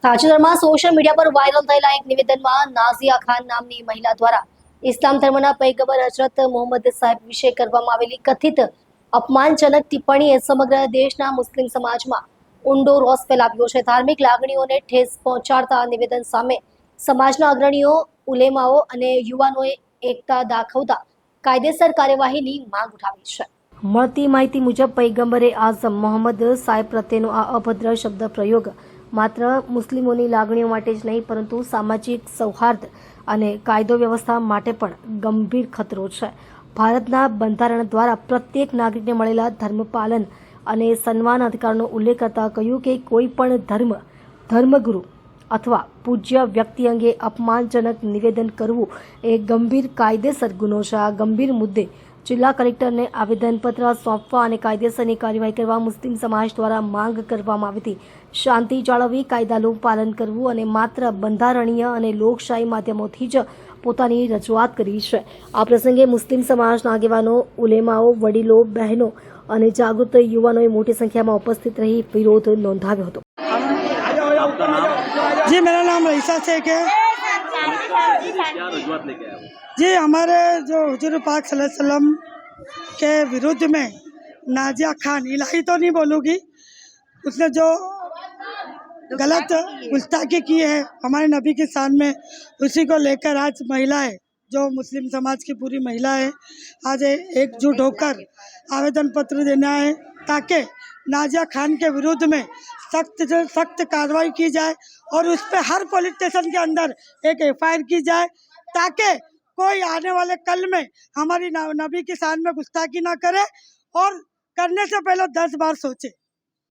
તાજેતરમાં social media પર viral થયેલા એક નિવેદનમાં નાઝિયા ખાન નામની મહિલા દ્વારા ઇસ્લામ ધર્મના પૈગંબર હજરત મોહમ્મદ સાહેબ વિશે કરવામાં આવેલી કથિત અપમાનજનક ટિપ્પણીએ સમગ્ર દેશના મુસ્લિમ સમાજમાં ઊંડો રોષ ફેલાવ્યો છે। ધાર્મિક લાગણીઓને ઠેસ પહોંચાડતા આ નિવેદન સામે સમાજના અગ્રણીઓ, ઉલેમાઓ અને યુવાનોએ એકતા દાખવતા કાયદેસર કાર્યવાહીની માંગ ઉઠાવી છે। મળતી માહિતી મુજબ પૈગંબરે આઝમ મોહમ્મદ સાહેબ પ્રત્યેનો આ અભદ્ર શબ્દ પ્રયોગ માત્ર મુસ્લિમોની લાગણીઓ માટે જ નહીં, પરંતુ સામાજિક સૌહાર્દ અને કાયદો વ્યવસ્થા માટે પણ ગંભીર ખતરો છે। ભારતના બંધારણ દ્વારા પ્રત્યેક નાગરિકને મળેલા ધર્મપાલન અને સન્માન અધિકારનો ઉલ્લેખ કરતા કહ્યું કે કોઈ પણ ધર્મગુરુ અથવા પૂજ્ય વ્યક્તિ અંગે અપમાનજનક નિવેદન કરવું એ ગંભીર કાયદેસર ગુનો છે। આ ગંભીર મુદ્દે જિલ્લા કલેક્ટરને આવેદનપત્ર સોંપવા અને કાયદેસરની કાર્યવાહી કરવા મુસ્લિમ સમાજ દ્વારા માંગ કરવામાં આવી હતી। શાંતિ જાળવવી, કાયદાનું પાલન કરવું અને માત્ર બંધારણીય અને લોકશાહી માધ્યમોથી જ પોતાની રજૂઆત કરી છે। આ પ્રસંગે મુસ્લિમ સમાજના આગેવાનો, ઉલેમાઓ, વડીલો, બહેનો અને જાગૃત યુવાનોએ મોટી સંખ્યામાં ઉપસ્થિત રહી વિરોધ નોંધાવ્યો હતો। जी, मेरा नाम रईसा शेख है। जी, हमारे जो हुजूर पाक सल्लल्लाहु अलैहि वसल्लम के विरुद्ध में नाजिया खान, इलाही तो नहीं बोलूँगी, उसने जो गलत गुस्ताखी की है हमारे नबी की शान में, उसी को लेकर आज महिलाएं, जो मुस्लिम समाज की पूरी महिलाएं आज एकजुट होकर आवेदन पत्र देना है ताकि नाजिया खान के विरुद्ध में सख्त से सख्त कार्रवाई की जाए और उस पर हर पुलिस स्टेशन के अंदर एक FIR की जाए ताकि कोई आने वाले कल में हमारी नबी की शान में गुस्ताखी ना करे और करने से पहले 10 बार सोचे।